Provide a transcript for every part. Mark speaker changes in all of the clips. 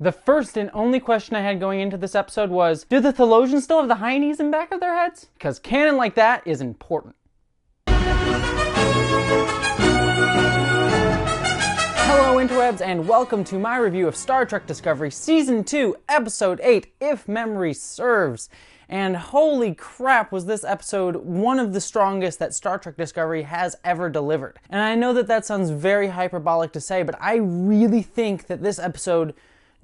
Speaker 1: The first and only question I had going into this episode was, do the Talosians still have the heinies in back of their heads? Because canon like that is important. Hello interwebs, and welcome to my review of Star Trek Discovery Season 2, Episode 8, If Memory Serves. And holy crap, was this episode one of the strongest that Star Trek Discovery has ever delivered. And I know that that sounds very hyperbolic to say, but I really think that this episode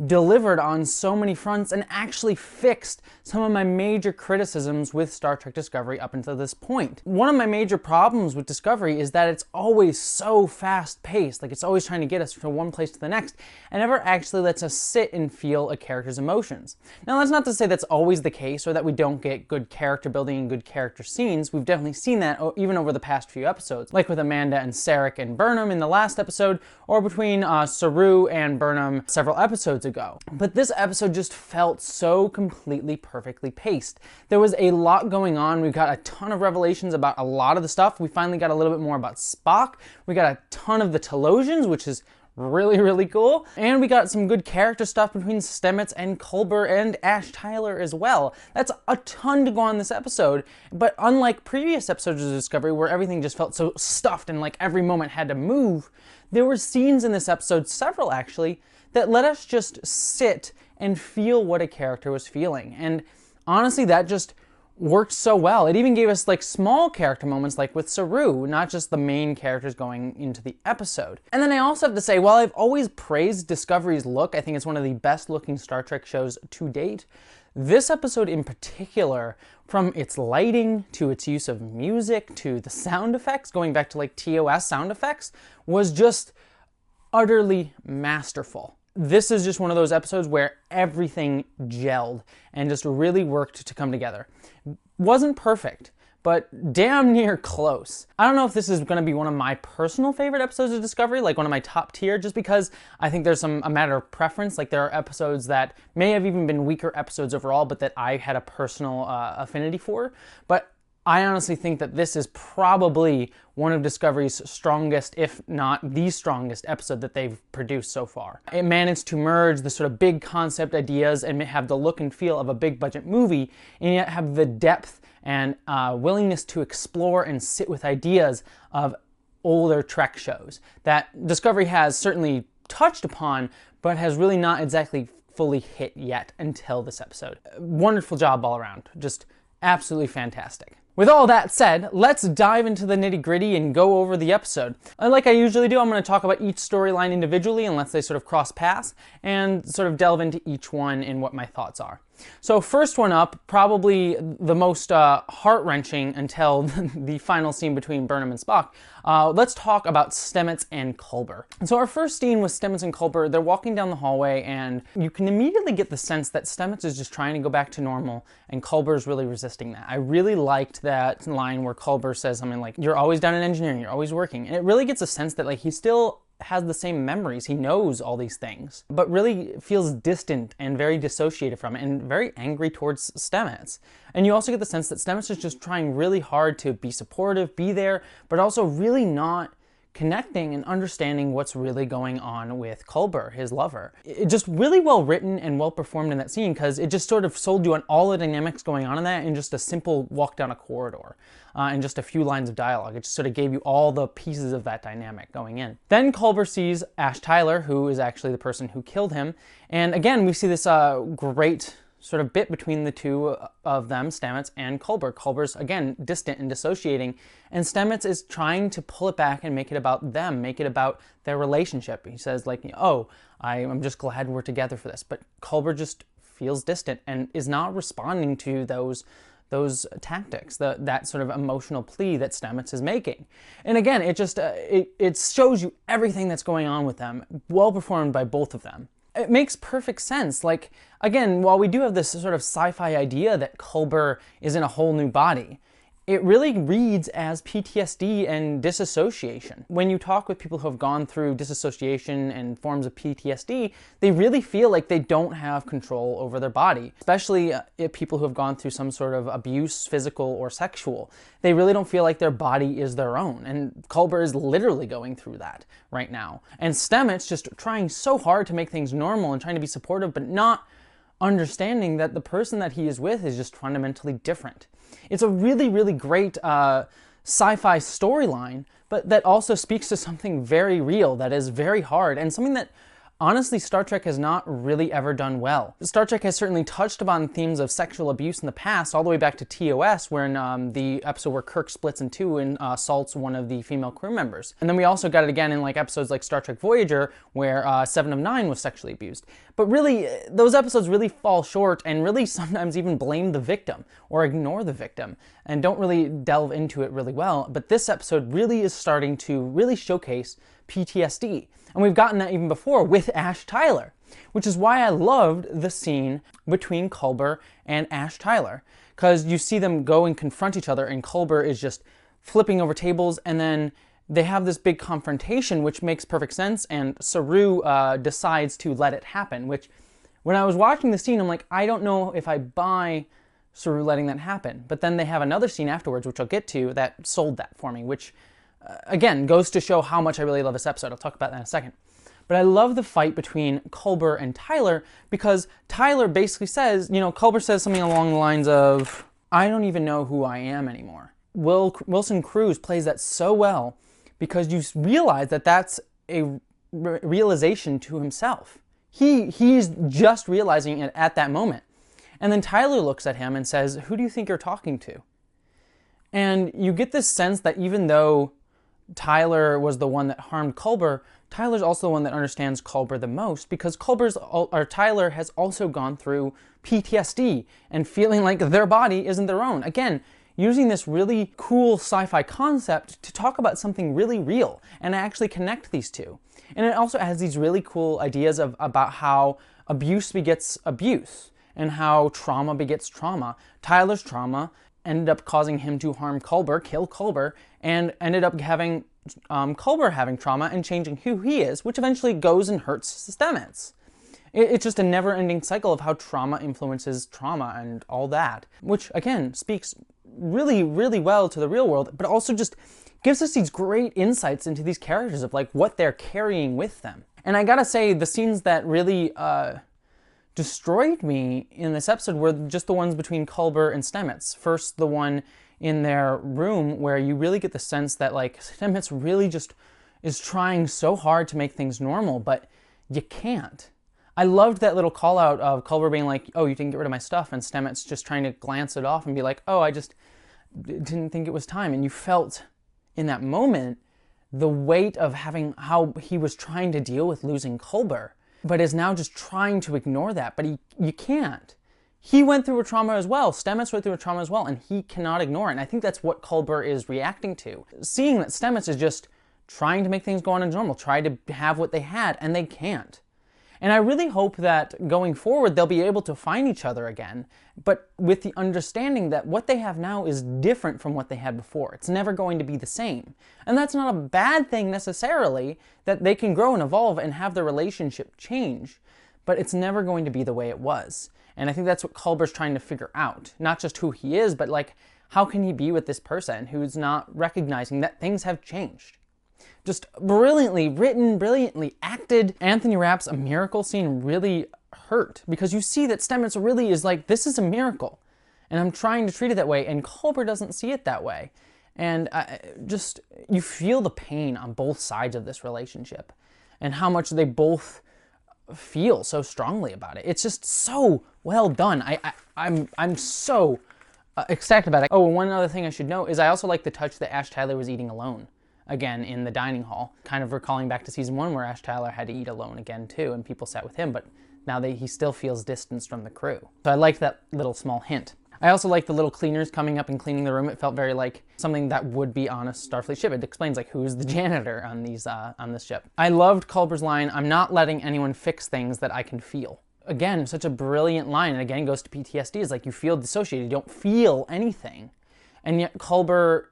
Speaker 1: delivered on so many fronts and actually fixed some of my major criticisms with Star Trek Discovery up until this point. One of my major problems with Discovery is that it's always so fast-paced, like it's always trying to get us from one place to the next, and never actually lets us sit and feel a character's emotions. Now that's not to say that's always the case, or that we don't get good character building and good character scenes. We've definitely seen that even over the past few episodes, like with Amanda and Sarek and Burnham in the last episode, or between Saru and Burnham several episodes ago. But this episode just felt so completely perfectly paced. There was a lot going on. We got a ton of revelations about a lot of the stuff. We finally got a little bit more about Spock. We got a ton of the Talosians, which is really cool. And we got some good character stuff between Stamets and Kolber and Ash Tyler as well. That's a ton to go on this episode, but unlike previous episodes of Discovery where everything just felt so stuffed and like every moment had to move, there were scenes in this episode, several actually, that let us just sit and feel what a character was feeling. And honestly, that just worked so well. It even gave us like small character moments like with Saru, not just the main characters going into the episode. And then I also have to say, while I've always praised Discovery's look, I think it's one of the best looking Star Trek shows to date, this episode in particular, from its lighting to its use of music to the sound effects, going back to like TOS sound effects, was just utterly masterful. This is just one of those episodes where everything gelled and just really worked to come together. Wasn't perfect, but damn near close. I don't know if this is going to be one of my personal favorite episodes of Discovery, like one of my top tier, just because I think there's a matter of preference. Like there are episodes that may have even been weaker episodes overall, but that I had a personal affinity for. But I honestly think that this is probably one of Discovery's strongest, if not the strongest, episode that they've produced so far. It managed to merge the sort of big concept ideas and have the look and feel of a big budget movie, and yet have the depth and willingness to explore and sit with ideas of older Trek shows that Discovery has certainly touched upon, but has really not exactly fully hit yet until this episode. Wonderful job all around. Just absolutely fantastic. With all that said, let's dive into the nitty-gritty and go over the episode. Like I usually do, I'm going to talk about each storyline individually unless they sort of cross paths, and sort of delve into each one and what my thoughts are. So first one up, probably the most heart-wrenching until the final scene between Burnham and Spock. Let's talk about Stamets and Kolber. And so our first scene with Stamets and Kolber, they're walking down the hallway, and you can immediately get the sense that Stamets is just trying to go back to normal, and Kolber's really resisting that. I really liked that line where Kolber says something like, "You're always down in engineering, you're always working," and it really gets a sense that like he still has the same memories, he knows all these things, but really feels distant and very dissociated from it and very angry towards Stamets. And you also get the sense that Stamets is just trying really hard to be supportive, be there, but also really not connecting and understanding what's really going on with Kolber, his lover. It just really well written and well performed in that scene, because it just sort of sold you on all the dynamics going on in that in just a simple walk down a corridor and just a few lines of dialogue. It just sort of gave you all the pieces of that dynamic going in. Then Kolber sees Ash Tyler, who is actually the person who killed him, and again we see this great sort of bit between the two of them, Stamets and Kolber. Kolber's, again, distant and dissociating, and Stamets is trying to pull it back and make it about them, make it about their relationship. He says, like, "Oh, I'm just glad we're together for this." But Kolber just feels distant and is not responding to those tactics, that sort of emotional plea that Stamets is making. And again, it just, it shows you everything that's going on with them, well performed by both of them. It makes perfect sense. Like, again, while we do have this sort of sci-fi idea that Kolber is in a whole new body, it really reads as PTSD and disassociation. When you talk with people who have gone through disassociation and forms of PTSD, they really feel like they don't have control over their body, especially people who have gone through some sort of abuse, physical or sexual. They really don't feel like their body is their own, and Kolber is literally going through that right now. And Stamets just trying so hard to make things normal and trying to be supportive, but not understanding that the person that he is with is just fundamentally different. It's a really, really great sci-fi storyline, but that also speaks to something very real that is very hard and something that honestly Star Trek has not really ever done well. Star Trek has certainly touched upon themes of sexual abuse in the past, all the way back to TOS, where in the episode where Kirk splits in two and assaults one of the female crew members. And then we also got it again in like episodes like Star Trek Voyager, where 7 of 9 was sexually abused. But really, those episodes really fall short and really sometimes even blame the victim or ignore the victim and don't really delve into it really well. But this episode really is starting to really showcase PTSD. And we've gotten that even before with Ash Tyler, which is why I loved the scene between Culber and Ash Tyler, because you see them go and confront each other, and Culber is just flipping over tables, and then they have this big confrontation, which makes perfect sense, and Saru decides to let it happen, which when I was watching the scene, I'm like, I don't know if I buy Saru letting that happen. But then they have another scene afterwards, which I'll get to, that sold that for me, which again, goes to show how much I really love this episode. I'll talk about that in a second. But I love the fight between Kolber and Tyler, because Tyler basically says, you know, Kolber says something along the lines of, I don't even know who I am anymore. Wilson Cruz plays that so well because you realize that that's a realization to himself. He's just realizing it at that moment. And then Tyler looks at him and says, who do you think you're talking to? And you get this sense that even though Tyler was the one that harmed Kolber, Tyler's also the one that understands Kolber the most, because Tyler has also gone through PTSD and feeling like their body isn't their own. Again, using this really cool sci-fi concept to talk about something really real and actually connect these two. And it also has these really cool ideas about how abuse begets abuse and how trauma begets trauma. Tyler's trauma ended up causing him to harm Kolber, kill Kolber, and ended up having Kolber having trauma and changing who he is, which eventually goes and hurts Stamets. It's just a never-ending cycle of how trauma influences trauma and all that, which again speaks really, really well to the real world, but also just gives us these great insights into these characters of like what they're carrying with them. And I gotta say, the scenes that really destroyed me in this episode were just the ones between Kolber and Stamets. First, the one in their room where you really get the sense that like Stamets really just is trying so hard to make things normal, but you can't. I loved that little call out of Kolber being like, oh, you didn't get rid of my stuff, and Stamets just trying to glance it off and be like, oh, I just didn't think it was time. And you felt in that moment the weight of having how he was trying to deal with losing Kolber, but is now just trying to ignore that, but you can't. He went through a trauma as well. Stamets went through a trauma as well, and he cannot ignore it. And I think that's what Kolber is reacting to. Seeing that Stamets is just trying to make things go on as normal, try to have what they had, and they can't. And I really hope that going forward, they'll be able to find each other again, but with the understanding that what they have now is different from what they had before. It's never going to be the same. And that's not a bad thing necessarily, that they can grow and evolve and have their relationship change, but it's never going to be the way it was. And I think that's what Kolber's trying to figure out. Not just who he is, but like, how can he be with this person who's not recognizing that things have changed? Just brilliantly written, brilliantly acted. Anthony Rapp's A Miracle scene really hurt, because you see that Stamets really is like, this is a miracle, and I'm trying to treat it that way, and Kolber doesn't see it that way. And just, you feel the pain on both sides of this relationship, and how much they both feel so strongly about it. It's just so well done. I'm so ecstatic about it. Oh, and one other thing I should note is I also like the touch that Ash Tyler was eating alone again in the dining hall, kind of recalling back to season 1 where Ash Tyler had to eat alone again too, and people sat with him, but now he still feels distanced from the crew. So I liked that little small hint. I also like the little cleaners coming up and cleaning the room. It felt very like something that would be on a Starfleet ship. It explains like who's the janitor on this ship. I loved Culber's line, I'm not letting anyone fix things that I can feel. Again, such a brilliant line, and again goes to PTSD. It's like you feel dissociated, you don't feel anything. And yet Culber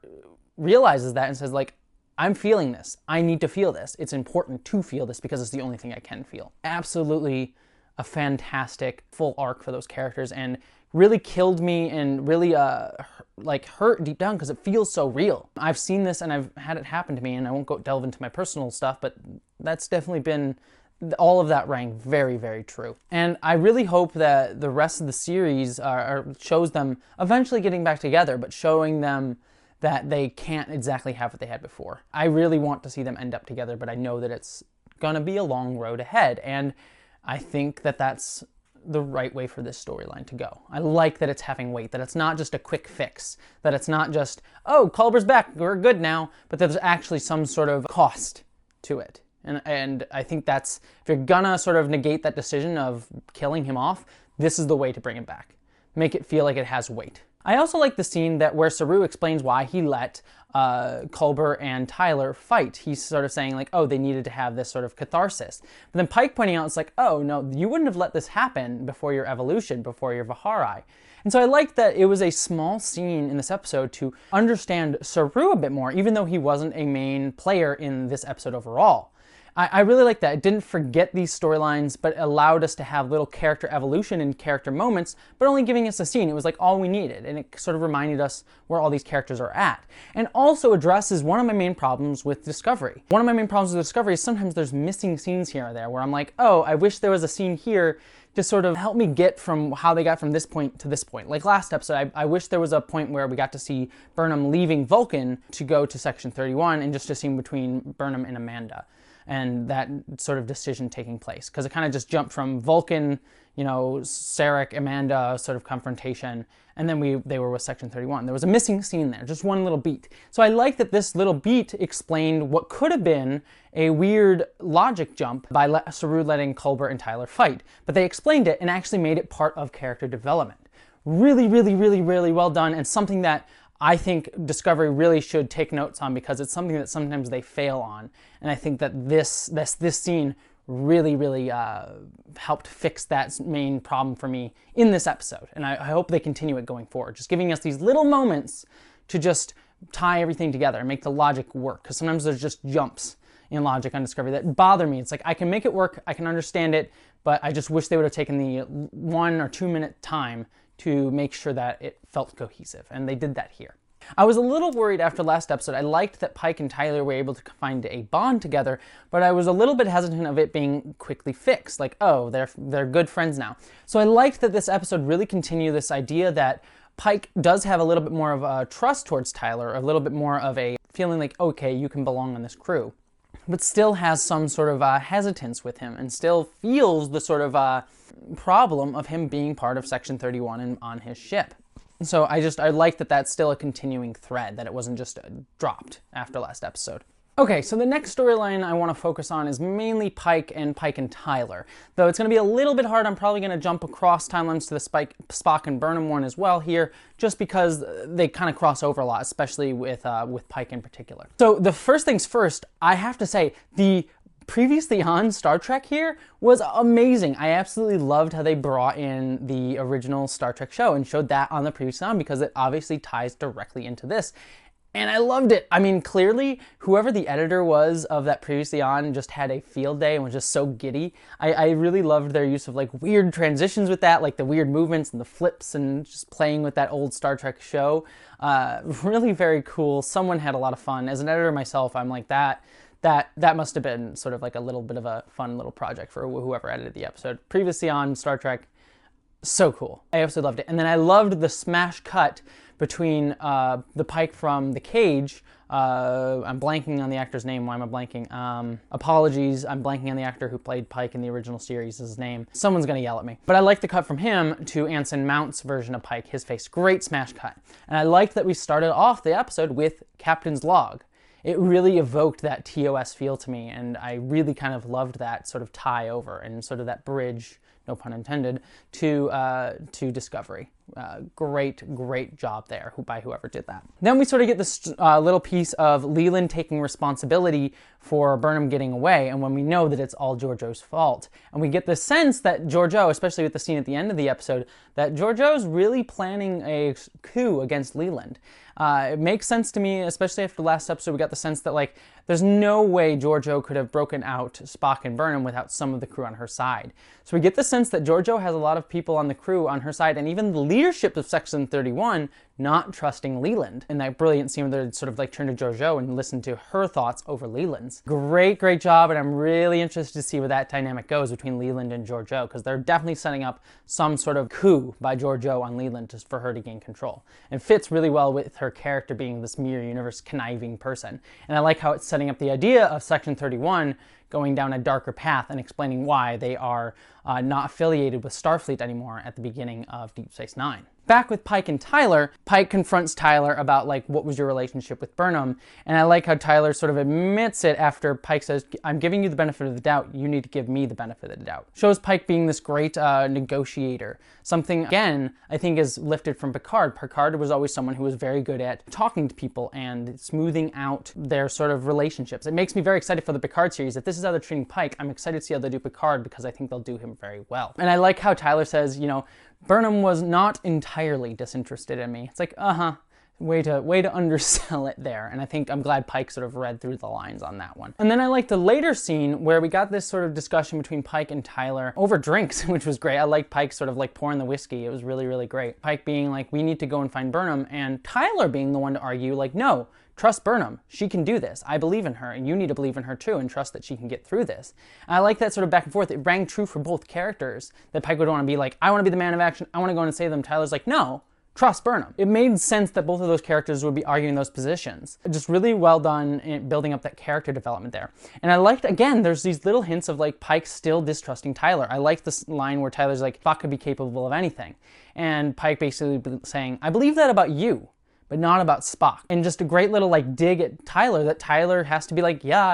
Speaker 1: realizes that and says, like, I'm feeling this. I need to feel this. It's important to feel this because it's the only thing I can feel. Absolutely a fantastic full arc for those characters, and really killed me and really like hurt deep down because it feels so real. I've seen this and I've had it happen to me, and I won't go delve into my personal stuff, but that's definitely been, all of that rang very, very true. And I really hope that the rest of the series shows them eventually getting back together, but showing them that they can't exactly have what they had before. I really want to see them end up together, but I know that it's gonna be a long road ahead, and I think that that's the right way for this storyline to go. I like that it's having weight, that it's not just a quick fix, that it's not just, oh, Culber's back, we're good now, but there's actually some sort of cost to it. And I think that's, if you're gonna sort of negate that decision of killing him off, this is the way to bring him back. Make it feel like it has weight. I also like the scene where Saru explains why he let Kolber and Tyler fight. He's sort of saying like, oh, they needed to have this sort of catharsis. But then Pike pointing out, it's like, oh, no, you wouldn't have let this happen before your evolution, before your Vihari. And so I like that it was a small scene in this episode to understand Saru a bit more, even though he wasn't a main player in this episode overall. I really like that. It didn't forget these storylines, but allowed us to have little character evolution and character moments, but only giving us a scene. It was like all we needed, and it sort of reminded us where all these characters are at. And also addresses one of my main problems with Discovery. One of my main problems with Discovery is sometimes there's missing scenes here or there, where I'm like, oh, I wish there was a scene here to sort of help me get from how they got from this point to this point. Like last episode, I wish there was a point where we got to see Burnham leaving Vulcan to go to Section 31, and just a scene between Burnham and Amanda, and that sort of decision taking place. Because it kind of just jumped from Vulcan, you know, Sarek, Amanda sort of confrontation, and then they were with Section 31. There was a missing scene there, just one little beat. So I like that this little beat explained what could have been a weird logic jump by Saru letting Kolber and Tyler fight. But they explained it and actually made it part of character development. Really, really, really, really well done, and something that I think Discovery really should take notes on, because it's something that sometimes they fail on. And I think that this scene really, really helped fix that main problem for me in this episode. And I hope they continue it going forward, just giving us these little moments to just tie everything together and make the logic work. Because sometimes there's just jumps in logic on Discovery that bother me. It's like, I can make it work, I can understand it, but I just wish they would have taken the 1 or 2 minute time to make sure that it felt cohesive, and they did that here. I was a little worried after last episode. I liked that Pike and Tyler were able to find a bond together, but I was a little bit hesitant of it being quickly fixed. Like, oh, they're good friends now. So I liked that this episode really continued this idea that Pike does have a little bit more of a trust towards Tyler, a little bit more of a feeling like, okay, you can belong on this crew, but still has some sort of hesitance with him, and still feels the sort of problem of him being part of Section 31 and on his ship. So I like that that's still a continuing thread, that it wasn't just dropped after last episode. Okay, so the next storyline I want to focus on is mainly Pike and Tyler. Though it's going to be a little bit hard, I'm probably going to jump across timelines to the Spock and Burnham one as well here, just because they kind of cross over a lot, especially with Pike in particular. So the first things first, I have to say, the previously on Star Trek here was amazing. I absolutely loved how they brought in the original Star Trek show and showed that on the previously on, because it obviously ties directly into this. And I loved it. I mean, clearly, whoever the editor was of that previously on just had a field day and was just so giddy. I really loved their use of like weird transitions with that, like the weird movements and the flips and just playing with that old Star Trek show. Really very cool. Someone had a lot of fun. As an editor myself, I'm like that must have been sort of like a little bit of a fun little project for whoever edited the episode. Previously on Star Trek, so cool. I absolutely loved it. And then I loved the smash cut between the Pike from The Cage. I'm blanking on the actor's name. Why am I blanking? Apologies, I'm blanking on the actor who played Pike in the original series, his name. Someone's gonna yell at me. But I like the cut from him to Anson Mount's version of Pike, his face. Great smash cut. And I liked that we started off the episode with Captain's log. It really evoked that TOS feel to me, and I really kind of loved that sort of tie over and sort of that bridge, no pun intended, to Discovery. Great job there by whoever did that. Then we sort of get this little piece of Leland taking responsibility for Burnham getting away, and when we know that it's all Georgiou's fault. And we get the sense that Georgiou, especially with the scene at the end of the episode, that Georgiou's really planning a coup against Leland. It makes sense to me, especially after the last episode, we got the sense that, like, there's no way Georgiou could have broken out Spock and Burnham without some of the crew on her side. So we get the sense that Georgiou has a lot of people on the crew on her side, and even the leadership of Section 31 not trusting Leland. In that brilliant scene where they sort of like turn to Georgiou and listen to her thoughts over Leland's. Great job, and I'm really interested to see where that dynamic goes between Leland and Georgiou, because they're definitely setting up some sort of coup by Georgiou on Leland just for her to gain control. And fits really well with her character being this mirror universe conniving person. And I like how it's setting up the idea of Section 31 going down a darker path and explaining why they are not affiliated with Starfleet anymore at the beginning of Deep Space Nine. Back with Pike and Tyler, Pike confronts Tyler about, like, what was your relationship with Burnham, and I like how Tyler sort of admits it after Pike says, I'm giving you the benefit of the doubt, you need to give me the benefit of the doubt. Shows Pike being this great negotiator. Something, again, I think is lifted from Picard. Picard was always someone who was very good at talking to people and smoothing out their sort of relationships. It makes me very excited for the Picard series. If this is how they're treating Pike, I'm excited to see how they do Picard, because I think they'll do him very well. And I like how Tyler says, you know, Burnham was not entirely disinterested in me. It's like, way to undersell it there. And I think I'm glad Pike sort of read through the lines on that one. And then I like the later scene where we got this sort of discussion between Pike and Tyler over drinks, which was great. I like Pike sort of like pouring the whiskey. It was really great. Pike being like, we need to go and find Burnham, and Tyler being the one to argue like, no, trust Burnham. She can do this. I believe in her, and you need to believe in her too and trust that she can get through this. And I like that sort of back and forth. It rang true for both characters, that Pike would want to be like, I want to be the man of action. I want to go in and save them. Tyler's like, no, trust Burnham. It made sense that both of those characters would be arguing those positions. Just really well done in building up that character development there. And I liked, again, there's these little hints of like Pike still distrusting Tyler. I liked this line where Tyler's like, Spock could be capable of anything. And Pike basically saying, I believe that about you, but not about Spock. And just a great little like dig at Tyler, that Tyler has to be like, yeah,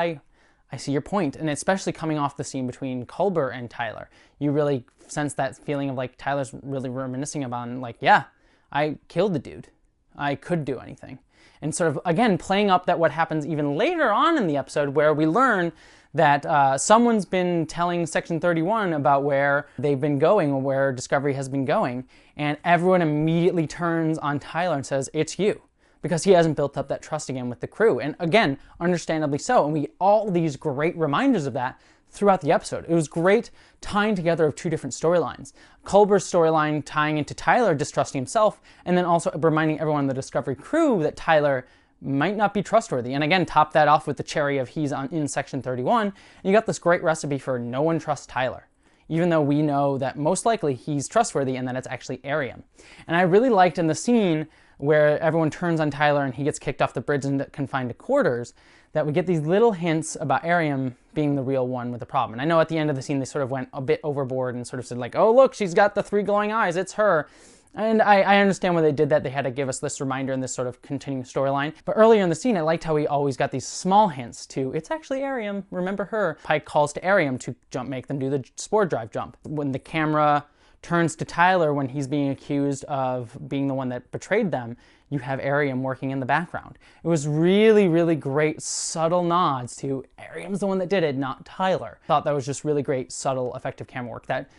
Speaker 1: I see your point. And especially coming off the scene between Kolber and Tyler, you really sense that feeling of like Tyler's really reminiscing about, like, yeah, I killed the dude. I could do anything. And sort of, again, playing up that what happens even later on in the episode where we learn that someone's been telling Section 31 about where they've been going or where Discovery has been going, and everyone immediately turns on Tyler and says, it's you, because he hasn't built up that trust again with the crew. And again, understandably so, and we get all these great reminders of that throughout the episode. It was great tying together of two different storylines. Culber's storyline tying into Tyler distrusting himself, and then also reminding everyone in the Discovery crew that Tyler might not be trustworthy. And again, top that off with the cherry of he's in Section 31, and you got this great recipe for no one trusts Tyler, even though we know that most likely he's trustworthy and that it's actually Arium. And I really liked in the scene where everyone turns on Tyler and he gets kicked off the bridge and confined to quarters, that we get these little hints about Arium being the real one with the problem. And I know at the end of the scene they sort of went a bit overboard and sort of said like, oh look, she's got the 3 glowing eyes, it's her. And I understand why they did that. They had to give us this reminder and this sort of continuing storyline. But earlier in the scene, I liked how we always got these small hints to, it's actually Arium, remember her. Pike calls to Arium to make them do the spore drive jump. When the camera turns to Tyler when he's being accused of being the one that betrayed them, you have Arium working in the background. It was really great subtle nods to Arium's the one that did it, not Tyler. Thought that was just really great, subtle, effective camera work that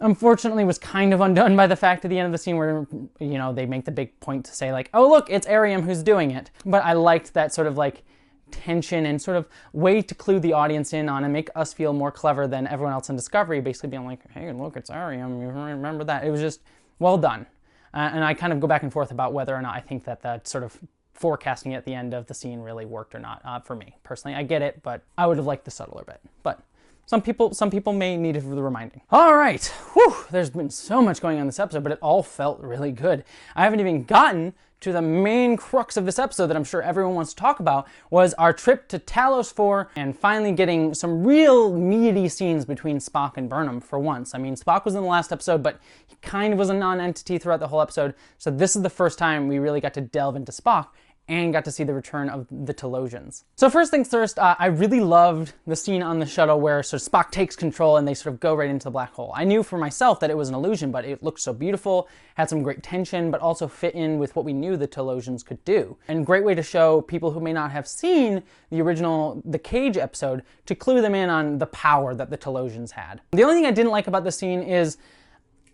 Speaker 1: unfortunately was kind of undone by the fact at the end of the scene where, you know, they make the big point to say like, oh look, it's Arium who's doing it. But I liked that sort of like tension and sort of way to clue the audience in on and make us feel more clever than everyone else in Discovery, basically being like, hey look, it's Arium, you remember that. It was just well done. And I kind of go back and forth about whether or not I think that that sort of forecasting at the end of the scene really worked or not for me. Personally, I get it, but I would have liked the subtler bit. But some people may need the reminding. All right, whew, there's been so much going on in this episode, but it all felt really good. I haven't even gotten to the main crux of this episode that I'm sure everyone wants to talk about, was our trip to Talos IV and finally getting some real meaty scenes between Spock and Burnham for once. I mean, Spock was in the last episode, but he kind of was a non-entity throughout the whole episode, so this is the first time we really got to delve into Spock. and got to see the return of the Talosians. So first things first, I really loved the scene on the shuttle where sort of Spock takes control and they sort of go right into the black hole. I knew for myself that it was an illusion, but it looked so beautiful, had some great tension, but also fit in with what we knew the Talosians could do. And great way to show people who may not have seen the original The Cage episode to clue them in on the power that the Talosians had. The only thing I didn't like about the scene is,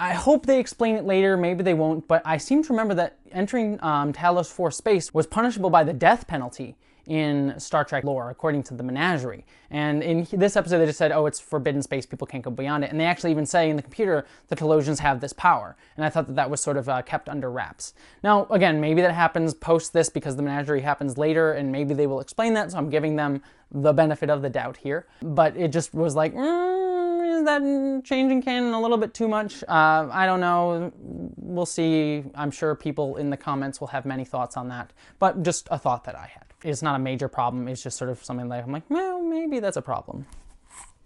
Speaker 1: I hope they explain it later, maybe they won't, but I seem to remember that entering Talos IV space was punishable by the death penalty in Star Trek lore, according to the Menagerie. And in this episode they just said, oh, it's forbidden space, people can't go beyond it. And they actually even say in the computer, the Talosians have this power. And I thought that that was sort of kept under wraps. Now, again, maybe that happens post this because the Menagerie happens later, and maybe they will explain that, so I'm giving them the benefit of the doubt here. But it just was like, is that changing canon a little bit too much? I don't know. We'll see. I'm sure people in the comments will have many thoughts on that, but just a thought that I had. It's not a major problem. It's just sort of something that I'm like, well, maybe that's a problem.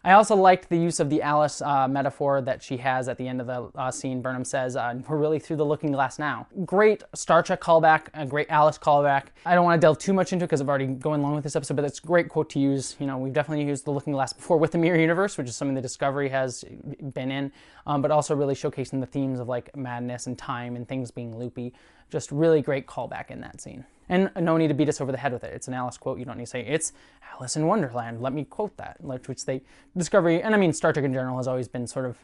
Speaker 1: I also liked the use of the Alice metaphor that she has at the end of the scene. Burnham says, we're really through the looking glass now. Great Star Trek callback, a great Alice callback. I don't want to delve too much into it because I've already going along with this episode, but it's a great quote to use. You know, we've definitely used the looking glass before with the Mirror Universe, which is something the Discovery has been in, but also really showcasing the themes of like madness and time and things being loopy. Just really great callback in that scene. And no need to beat us over the head with it. It's an Alice quote. You don't need to say, it's Alice in Wonderland. Let me quote that. Which they, Discovery, and I mean Star Trek in general has always been sort of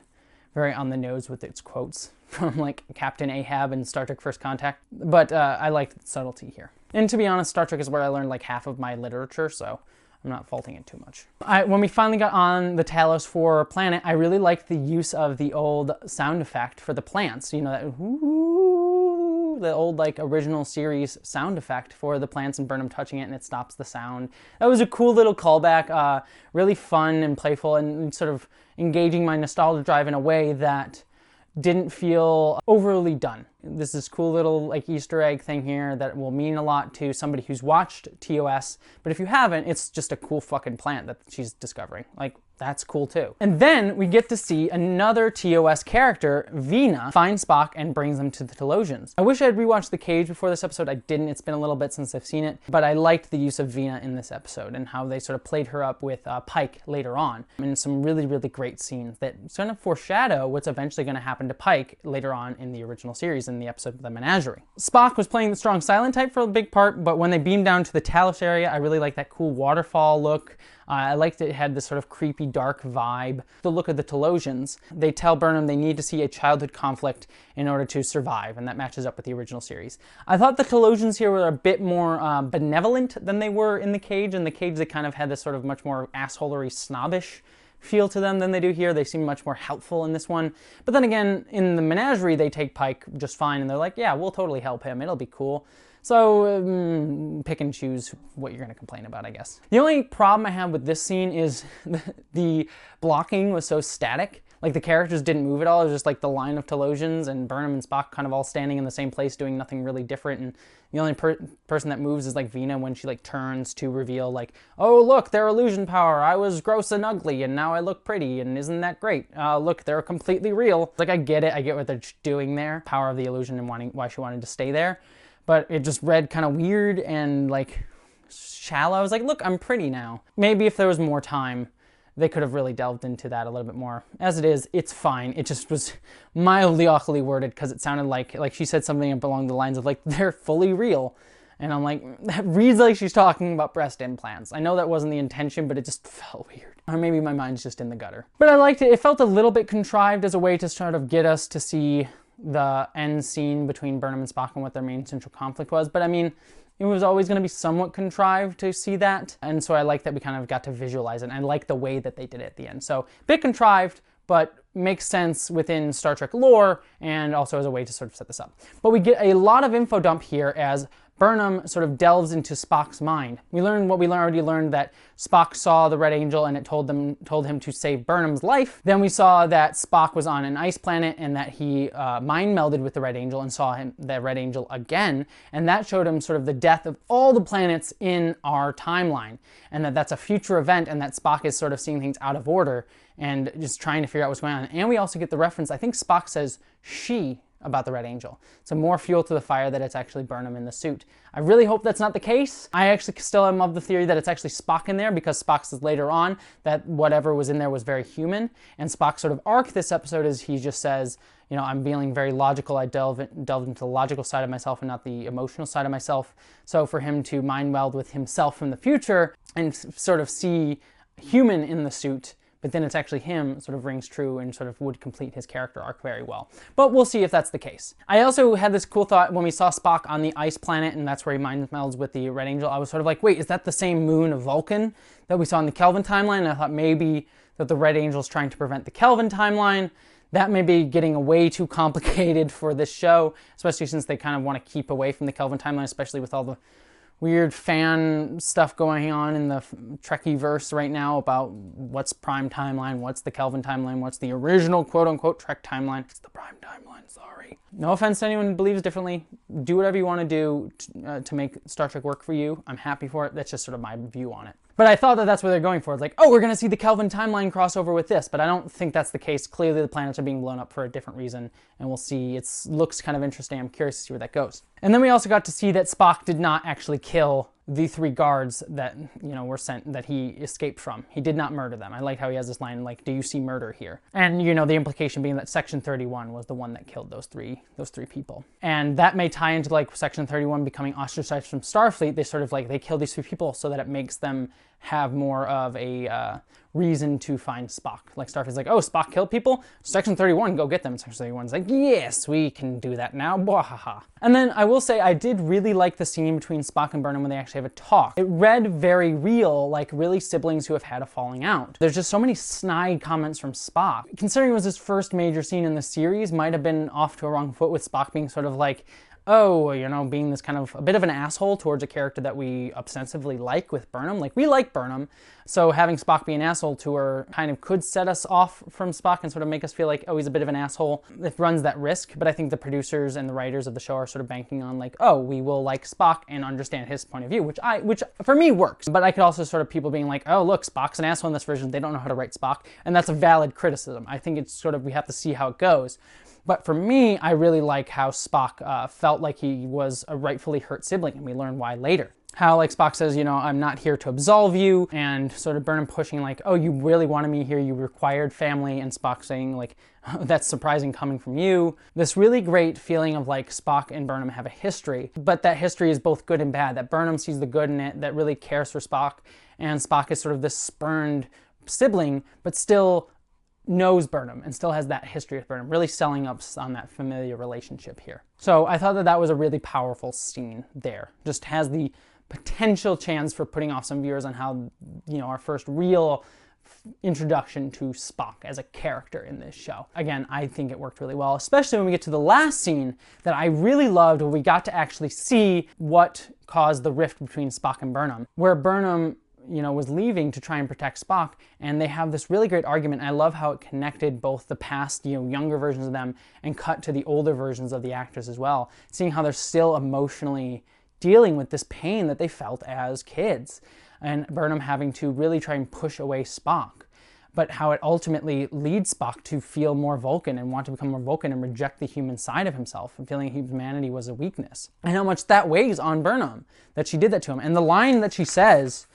Speaker 1: very on the nose with its quotes from like Captain Ahab and Star Trek First Contact. But I liked the subtlety here. And to be honest, Star Trek is where I learned like half of my literature, so I'm not faulting it too much. When we finally got on the Talos IV planet, I really liked the use of the old sound effect for the plants. You know, that the old like original series sound effect for the plants and Burnham touching it and it stops the sound. That was a cool little callback, really fun and playful and sort of engaging my nostalgia drive in a way that didn't feel overly done. This is cool little like Easter egg thing here that will mean a lot to somebody who's watched TOS, but if you haven't, it's just a cool fucking plant that she's discovering. Like, that's cool too. And then we get to see another TOS character, Vina, find Spock and brings them to the Talosians. I wish I had rewatched The Cage before this episode. I didn't. It's been a little bit since I've seen it, but I liked the use of Vina in this episode and how they sort of played her up with Pike later on in some really, really great scenes that sort of foreshadow what's eventually going to happen to Pike later on in the original series in the episode of the Menagerie. Spock was playing the strong silent type for a big part, but when they beamed down to the Talos area, I really liked that cool waterfall look. I liked it had this sort of creepy, dark vibe. The look of the Talosians, they tell Burnham they need to see a childhood conflict in order to survive, and that matches up with the original series. I thought the Talosians here were a bit more benevolent than they were in The Cage. In The Cage, they kind of had this sort of much more assholery, snobbish feel to them than they do here. They seem much more helpful in this one. But then again, in the Menagerie, they take Pike just fine, and they're like, yeah, we'll totally help him. It'll be cool. So pick and choose what you're going to complain about, I guess. The only problem I have with this scene is the blocking was so static. Like the characters didn't move at all. It was just like the line of Talosians and Burnham and Spock kind of all standing in the same place doing nothing really different. And the only person that moves is like Vina when she like turns to reveal like, oh look, their illusion power. I was gross and ugly and now I look pretty and isn't that great? Look, they're completely real. Like I get it. I get what they're doing there. Power of the illusion and why she wanted to stay there. But it just read kind of weird and like shallow. I was like, look, I'm pretty now. Maybe if there was more time, they could have really delved into that a little bit more. As it is, it's fine. It just was mildly awkwardly worded because it sounded like she said something along the lines of like, they're fully real. And I'm like, that reads like she's talking about breast implants. I know that wasn't the intention, but it just felt weird. Or maybe my mind's just in the gutter. But I liked it. It felt a little bit contrived as a way to sort of get us to see the end scene between Burnham and Spock and what their main central conflict was. But I mean, it was always going to be somewhat contrived to see that. And so I like that we kind of got to visualize it. And I like the way that they did it at the end. So a bit contrived, but makes sense within Star Trek lore and also as a way to sort of set this up. But we get a lot of info dump here as Burnham sort of delves into Spock's mind. We learned what we already learned, that Spock saw the Red Angel and it told him to save Burnham's life. Then we saw that Spock was on an ice planet and that he mind melded with the Red Angel and saw the Red Angel again. And that showed him sort of the death of all the planets in our timeline. And that's a future event and that Spock is sort of seeing things out of order and just trying to figure out what's going on. And we also get the reference, I think Spock says she about the Red Angel. So more fuel to the fire that it's actually Burnham in the suit. I really hope that's not the case. I actually still am of the theory that it's actually Spock in there, because Spock says later on that whatever was in there was very human. And Spock's sort of arc this episode is he just says, you know, I'm feeling very logical. I delved into the logical side of myself and not the emotional side of myself. So for him to mind meld with himself from the future and sort of see human in the suit, but then it's actually him, sort of rings true and sort of would complete his character arc very well. But we'll see if that's the case. I also had this cool thought when we saw Spock on the ice planet, and that's where he mind melds with the Red Angel. I was sort of like, wait, is that the same moon of Vulcan that we saw in the Kelvin timeline? And I thought maybe that the Red Angel's trying to prevent the Kelvin timeline. That may be getting way too complicated for this show, especially since they kind of want to keep away from the Kelvin timeline, especially with all the weird fan stuff going on in the Trekkie-verse right now about what's Prime timeline, what's the Kelvin timeline, what's the original quote-unquote Trek timeline. It's the Prime timeline, sorry. No offense to anyone who believes differently. Do whatever you want to do to make Star Trek work for you. I'm happy for it. That's just sort of my view on it. But I thought that that's what they're going for. It's like, oh, we're going to see the Kelvin timeline crossover with this, but I don't think that's the case. Clearly the planets are being blown up for a different reason, and we'll see. It looks kind of interesting. I'm curious to see where that goes. And then we also got to see that Spock did not actually kill the 3 guards that, you know, were sent, that he escaped from. He did not murder them. I like how he has this line, like, do you see murder here? And, you know, the implication being that Section 31 was the one that killed those three people. And that may tie into, like, Section 31 becoming ostracized from Starfleet. They sort of, like, they kill these 3 people so that it makes them have more of a reason to find Spock. Like, Starfleet's like, oh, Spock killed people? Section 31, go get them. Section 31's like, yes, we can do that now. Bwahaha. And then I will say I did really like the scene between Spock and Burnham when they actually have a talk. It read very real, like really siblings who have had a falling out. There's just so many snide comments from Spock. Considering it was his first major scene in the series, might have been off to a wrong foot with Spock being sort of like, oh, you know, being this kind of a bit of an asshole towards a character that we ostensibly like with Burnham. Like, we like Burnham, so having Spock be an asshole to her kind of could set us off from Spock and sort of make us feel like, oh, he's a bit of an asshole. It runs that risk, but I think the producers and the writers of the show are sort of banking on like, oh, we will like Spock and understand his point of view, which for me works. But I could also sort of people being like, oh, look, Spock's an asshole in this version. They don't know how to write Spock, and that's a valid criticism. I think it's sort of, we have to see how it goes. But for me, I really like how Spock felt like he was a rightfully hurt sibling, and we learn why later. How, like, Spock says, you know, I'm not here to absolve you, and sort of Burnham pushing like, oh, you really wanted me here, you required family, and Spock saying like, oh, that's surprising coming from you. This really great feeling of like Spock and Burnham have a history, but that history is both good and bad, that Burnham sees the good in it, that really cares for Spock, and Spock is sort of this spurned sibling, but still knows Burnham and still has that history with Burnham, really selling up on that familiar relationship here. So I thought that that was a really powerful scene there. Just has the potential chance for putting off some viewers on how, you know, our first real introduction to Spock as a character in this show. Again, I think it worked really well, especially when we get to the last scene that I really loved, where we got to actually see what caused the rift between Spock and Burnham, where Burnham, you know, was leaving to try and protect Spock, and they have this really great argument. I love how it connected both the past, you know, younger versions of them and cut to the older versions of the actors as well, seeing how they're still emotionally dealing with this pain that they felt as kids, and Burnham having to really try and push away Spock, but how it ultimately leads Spock to feel more Vulcan and want to become more Vulcan and reject the human side of himself and feeling humanity was a weakness. And how much that weighs on Burnham, that she did that to him. And the line that she says,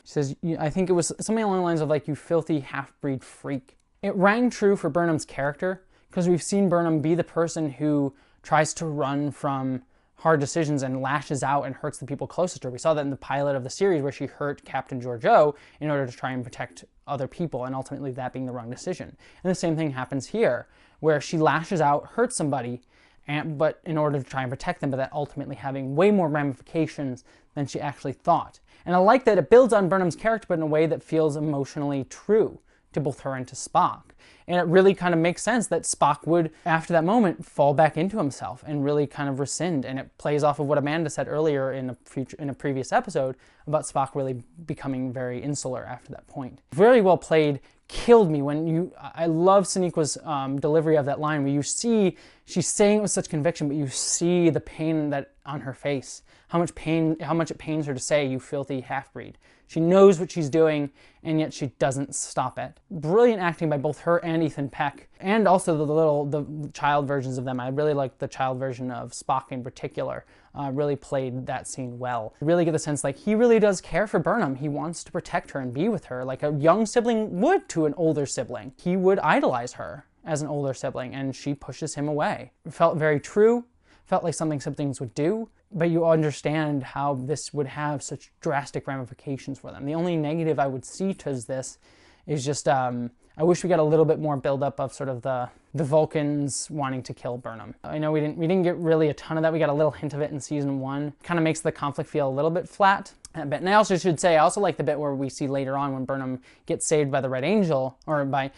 Speaker 1: I think it was something along the lines of like, you filthy half-breed freak. It rang true for Burnham's character, because we've seen Burnham be the person who tries to run from hard decisions and lashes out and hurts the people closest to her. We saw that in the pilot of the series where she hurt Captain Georgiou in order to try and protect other people, and ultimately that being the wrong decision. And the same thing happens here, where she lashes out, hurts somebody, but in order to try and protect them, but that ultimately having way more ramifications than she actually thought. And I like that it builds on Burnham's character, but in a way that feels emotionally true to both her and to Spock. And it really kind of makes sense that Spock would, after that moment, fall back into himself and really kind of rescind. And it plays off of what Amanda said earlier in a previous episode about Spock really becoming very insular after that point. Very well played. Killed me when I love Soneqa's delivery of that line, where you see, she's saying it with such conviction, but you see the pain that on her face, how much it pains her to say, you filthy half-breed. She knows what she's doing, and yet she doesn't stop it. Brilliant acting by both her and and Ethan Peck, and also the child versions of them. I really like the child version of Spock in particular. Really played that scene well. I really get the sense like he really does care for Burnham. He wants to protect her and be with her like a young sibling would to an older sibling. He would idolize her as an older sibling, and she pushes him away. It felt very true, felt like something siblings would do, but you understand how this would have such drastic ramifications for them. The only negative I would see to this is just, I wish we got a little bit more buildup of sort of the Vulcans wanting to kill Burnham. I know we didn't get really a ton of that. We got a little hint of it in season 1. Kind of makes the conflict feel a little bit flat. And I also should say, I also like the bit where we see later on when Burnham gets saved by the Red Angel, or by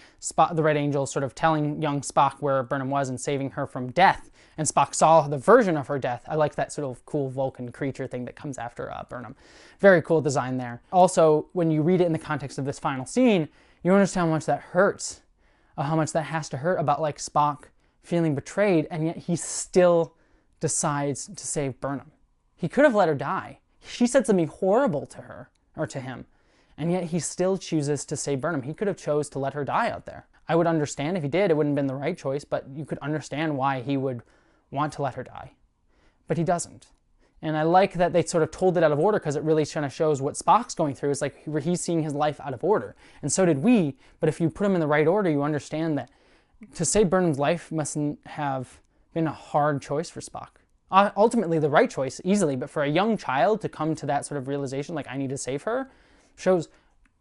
Speaker 1: the Red Angel sort of telling young Spock where Burnham was and saving her from death. And Spock saw the version of her death. I like that sort of cool Vulcan creature thing that comes after Burnham. Very cool design there. Also, when you read it in the context of this final scene, you understand how much that hurts, how much that has to hurt about like Spock feeling betrayed, and yet he still decides to save Burnham. He could have let her die. She said something horrible to her, or to him, and yet he still chooses to save Burnham. He could have chose to let her die out there. I would understand if he did. It wouldn't have been the right choice, but you could understand why he would want to let her die. But he doesn't. And I like that they sort of told it out of order, because it really kind of shows what Spock's going through. It's like he's seeing his life out of order. And so did we. But if you put him in the right order, you understand that to save Burnham's life mustn't have been a hard choice for Spock. Ultimately the right choice, easily, but for a young child to come to that sort of realization, like I need to save her, shows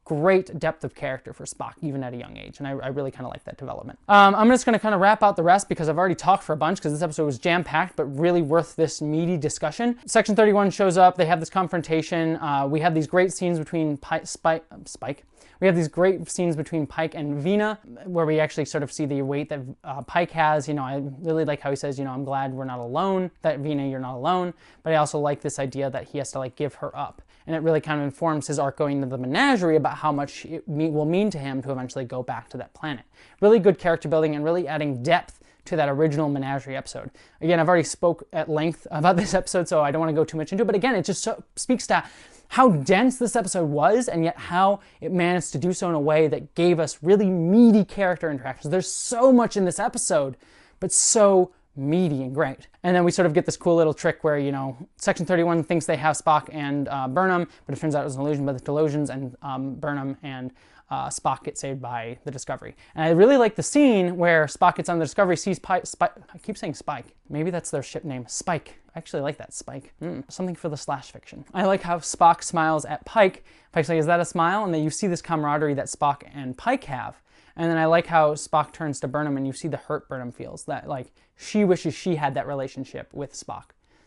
Speaker 1: great depth of character for Spock, even at a young age, and I really kind of like that development. I'm just going to kind of wrap out the rest because I've already talked for a bunch, because this episode was jam-packed, but really worth this meaty discussion. Section 31 shows up, they have this confrontation, we have these great scenes between Spike. We have these great scenes between Pike and Vina, where we actually sort of see the weight that Pike has. You know, I really like how he says, you know, I'm glad we're not alone, that Vina, you're not alone. But I also like this idea that he has to like give her up. And it really kind of informs his arc going into the menagerie about how much it will mean to him to eventually go back to that planet. Really good character building and really adding depth to that original menagerie episode. Again, I've already spoke at length about this episode, so I don't want to go too much into it. But again, it just speaks to how dense this episode was, and yet how it managed to do so in a way that gave us really meaty character interactions. There's so much in this episode, but so meaty and great. And then we sort of get this cool little trick where, you know, Section 31 thinks they have Spock and Burnham, but it turns out it was an illusion by the Talosians, and Burnham and Spock get saved by the Discovery. And I really like the scene where Spock gets on the Discovery, sees Pike, I keep saying Spike. Maybe that's their ship name, Spike. I actually like that, Spike. Something for the slash fiction. I like how Spock smiles at Pike. Pike's like, is that a smile? And then you see this camaraderie that Spock and Pike have. And then I like how Spock turns to Burnham and you see the hurt Burnham feels, that like she wishes she had that relationship with Spock.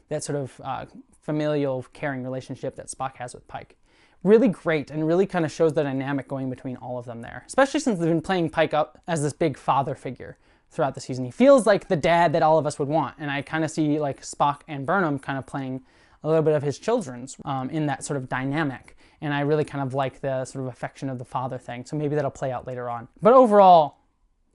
Speaker 1: That sort of familial, caring relationship that Spock has with Pike. Really great, and really kind of shows the dynamic going between all of them there. Especially since they've been playing Pike up as this big father figure throughout the season. He feels like the dad that all of us would want, and I kind of see like Spock and Burnham kind of playing a little bit of his children's in that sort of dynamic. And I really kind of like the sort of affection of the father thing, so maybe that'll play out later on. But overall,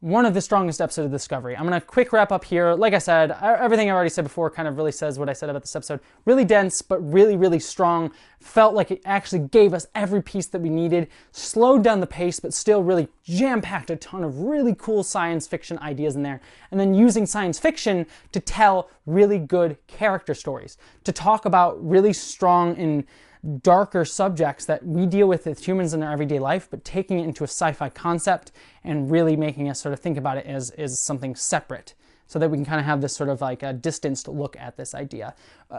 Speaker 1: one of the strongest episodes of Discovery. I'm going to quick wrap up here. Like I said, everything I already said before kind of really says what I said about this episode. Really dense, but really, really strong. Felt like it actually gave us every piece that we needed. Slowed down the pace, but still really jam-packed a ton of really cool science fiction ideas in there. And then using science fiction to tell really good character stories. To talk about really strong and darker subjects that we deal with as humans in our everyday life, but taking it into a sci-fi concept and really making us sort of think about it as something separate, so that we can kind of have this sort of like a distanced look at this idea.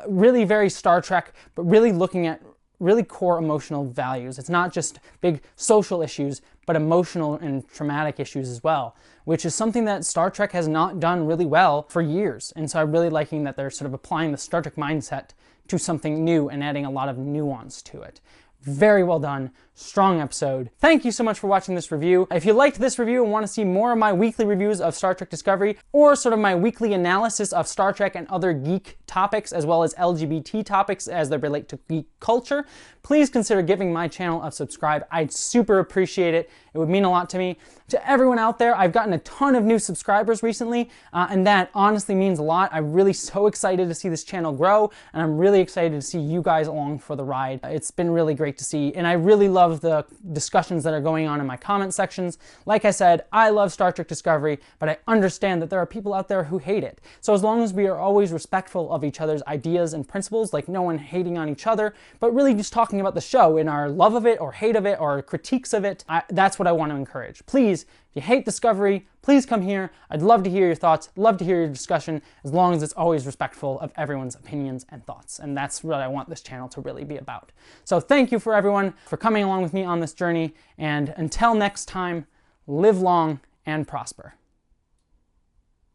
Speaker 1: Really very Star Trek, but really looking at really core emotional values. It's not just big social issues, but emotional and traumatic issues as well, which is something that Star Trek has not done really well for years. And so I'm really liking that they're sort of applying the Star Trek mindset to something new and adding a lot of nuance to it. Very well done, strong episode. Thank you so much for watching this review. If you liked this review and want to see more of my weekly reviews of Star Trek Discovery, or sort of my weekly analysis of Star Trek and other geek topics, as well as LGBT topics as they relate to geek culture, please consider giving my channel a subscribe. I'd super appreciate it. It would mean a lot to me. To everyone out there, I've gotten a ton of new subscribers recently, and that honestly means a lot. I'm really so excited to see this channel grow, and I'm really excited to see you guys along for the ride. It's been really great great to see, and I really love the discussions that are going on in my comment sections. Like I said, I love Star Trek Discovery, but I understand that there are people out there who hate it. So as long as we are always respectful of each other's ideas and principles, like no one hating on each other, but really just talking about the show in our love of it or hate of it or critiques of it, that's what I want to encourage. Please, if you hate Discovery, please come here. I'd love to hear your thoughts, love to hear your discussion, as long as it's always respectful of everyone's opinions and thoughts. And that's what I want this channel to really be about. So thank you for everyone for coming along with me on this journey. And until next time, live long and prosper.